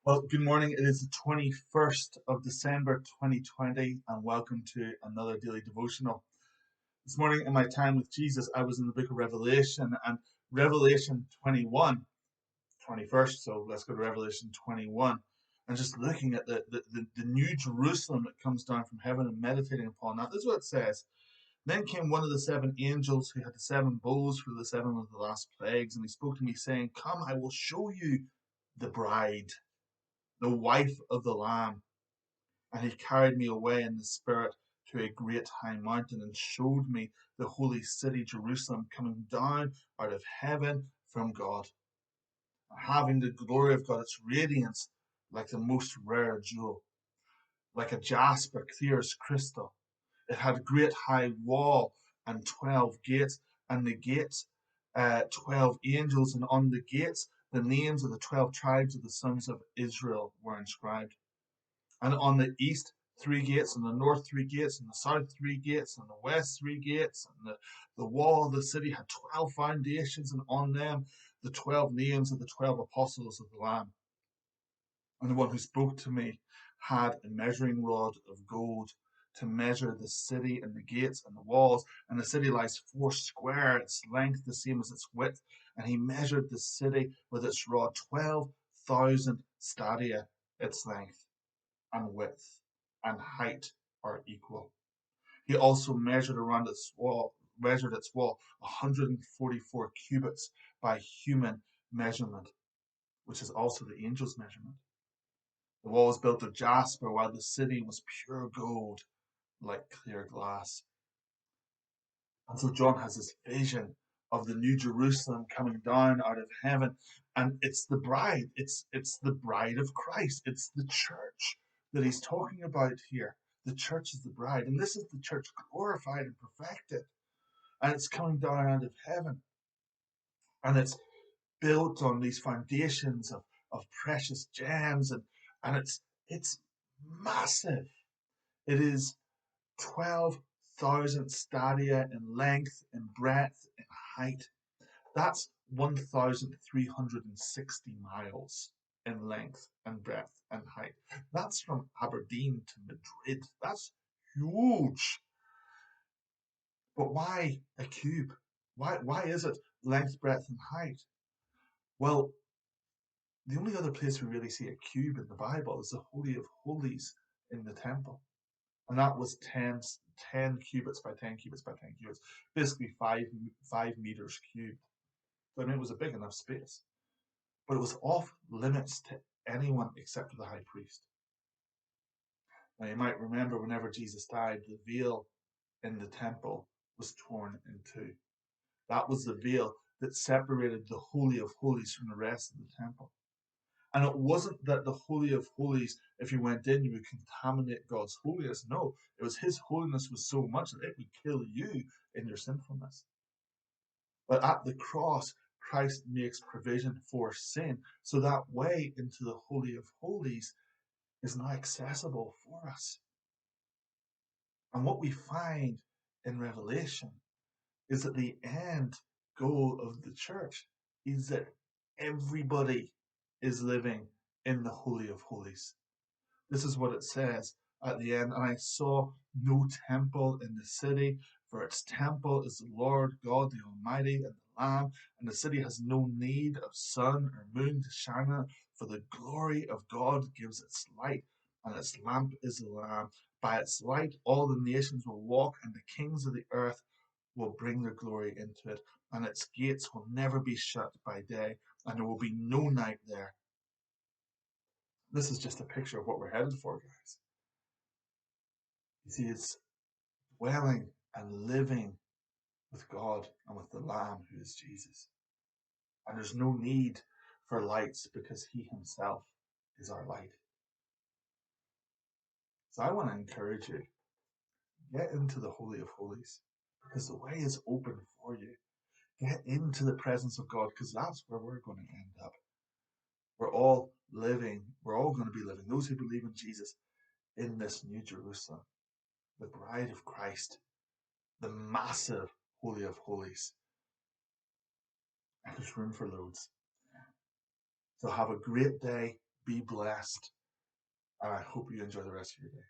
Well, good morning. It is the 21st of December 2020, and welcome to another daily devotional. This morning, in my time with Jesus, I was in the book of Revelation, and Revelation 21, 21st. So let's go to Revelation 21, and just looking at the new Jerusalem that comes down from heaven and meditating upon that. This is what it says. Then came one of the seven angels who had the seven bowls for the seven of the last plagues, and he spoke to me, saying, "Come, I will show you the bride, the wife of the Lamb." And he carried me away in the Spirit to a great high mountain and showed me the holy city Jerusalem coming down out of heaven from God, having the glory of God, its radiance like the most rare jewel, like a jasper clear as crystal. It had a great high wall and 12 gates, and the gates 12 angels, and on the gates the names of the 12 tribes of the sons of Israel were inscribed. And on the east, three gates, and the north, three gates, and the south, three gates, and the west, three gates. And the wall of the city had 12 foundations, and on them the 12 names of the 12 apostles of the Lamb. And the one who spoke to me had a measuring rod of gold to measure the city and the gates and the walls. And the city lies foursquare, its length the same as its width. And he measured the city with its rod, 12,000 stadia, its length and width and height are equal. He also measured its wall 144 cubits by human measurement, which is also the angel's measurement. The wall was built of jasper, while the city was pure gold, like clear glass. And so John has this vision of the new Jerusalem coming down out of heaven, and it's the bride. It's the bride of Christ. It's the church that he's talking about here. The church is the bride, and this is the church glorified and perfected, and it's coming down out of heaven, and it's built on these foundations of precious gems, and it's massive. It is 12,000 stadia in length, in breadth, in height. That's 1,360 miles in length and breadth and height. That's from Aberdeen to Madrid. That's huge. But why a cube? Why is it length, breadth, and height? Well, the only other place we really see a cube in the Bible is the Holy of Holies in the temple. And that was 10 cubits by 10 cubits by 10 cubits, basically 5 meters cubed. So I mean, it was a big enough space, but it was off limits to anyone except for the high priest. Now you might remember whenever Jesus died, the veil in the temple was torn in two. That was the veil that separated the Holy of Holies from the rest of the temple. And it wasn't that the Holy of Holies, if you went in, you would contaminate God's holiness. No, it was His holiness was so much that it would kill you in your sinfulness. But at the cross, Christ makes provision for sin. So that way into the Holy of Holies is now accessible for us. And what we find in Revelation is that the end goal of the church is that everybody is living in the Holy of Holies. This is what it says at the end. And I saw no temple in the city, for its temple is the Lord God, the Almighty, and the Lamb. And the city has no need of sun or moon to shine on it, for the glory of God gives its light, and its lamp is the Lamb. By its light, all the nations will walk, and the kings of the earth will bring their glory into it. And its gates will never be shut by day, and there will be no night there. This is just a picture of what we're headed for, guys. You see, it's dwelling and living with God and with the Lamb who is Jesus. And there's no need for lights because He Himself is our light. So I want to encourage you, get into the Holy of Holies because the way is open for you. Get into the presence of God because that's where we're going to end up. We're all going to be living, those who believe in Jesus, in this new Jerusalem, the bride of Christ, the massive Holy of Holies. And there's room for loads. So have a great day. Be blessed. And I hope you enjoy the rest of your day.